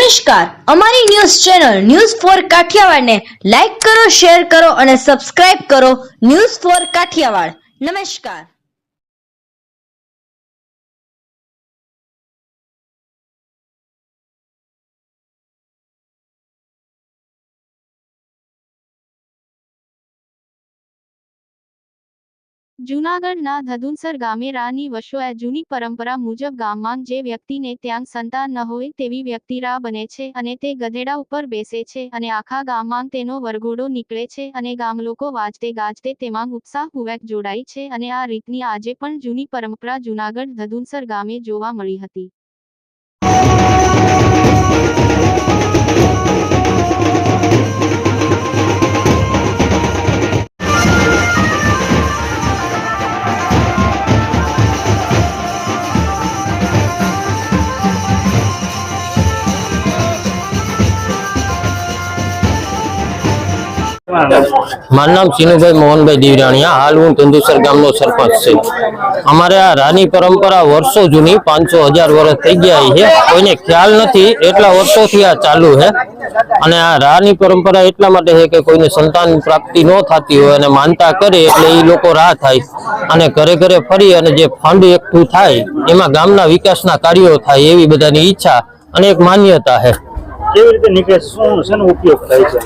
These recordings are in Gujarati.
નમસ્કાર, અમારી news channel news for Kathiawad ને લાઈક કરો, શેર કરો અને સબસ્ક્રાઇબ કરો. News for Kathiawad. નમસ્કાર. જૂનાગઢના ધધુંસર ગામે રાની વશોએ જૂની પરંપરા મુજબ ગામમાં જે વ્યક્તિને ત્યાં સંતાન ન હોય તેવી વ્યક્તિ રા બને છે અને તે ગધેડા ઉપર બેસે છે અને આખા ગામમાં તેનો વરઘોડો નીકળે છે અને ગામલોકો વાજતે ગાજતે તેમાં ઉત્સાહપૂર્વક જોડાય છે અને આ રીતની આજે પણ જૂની પરંપરા જૂનાગઢ ધધુંસર ગામે જોવા મળી હતી. મારું નામ સિનુભાઈ મોહનભાઈ દીવરાણીયા. હાલ હું ધંધુસર ગામનો સરપંચ છે. અમારે આ રાની પરંપરા વર્ષો જૂની 500-1000 વર્ષ થઈ ગયા છે. કોઈને ખ્યાલ નથી, એટલા વર્ષોથી આ ચાલુ છે. અને આ રાની પરંપરા એટલા માટે છે કે કોઈને સંતાન પ્રાપ્તિ ન થતી હોય અને માનતા કરે એટલે એ લોકો રાહ થાય અને ઘરે ઘરે ફરી અને જે ફંડ એકઠું થાય એમાં ગામના વિકાસના કાર્યો થાય એવી બધાની ઈચ્છા અને એક માન્યતા છે. કેવી રીતે નીકળે, શેનો ઉપયોગ થાય છે?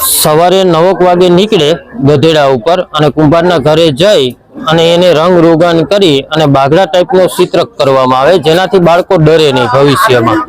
સવારે 9 વાગે નીકળે ગધેડા ઉપર અને કુંભારના ઘરે જઈ અને એને રંગ રોગાન કરી અને બાગડા ટાઈપનો ચિત્ર કરવામાં આવે જેનાથી બાળકો ડરે નહીં ભવિષ્યમાં.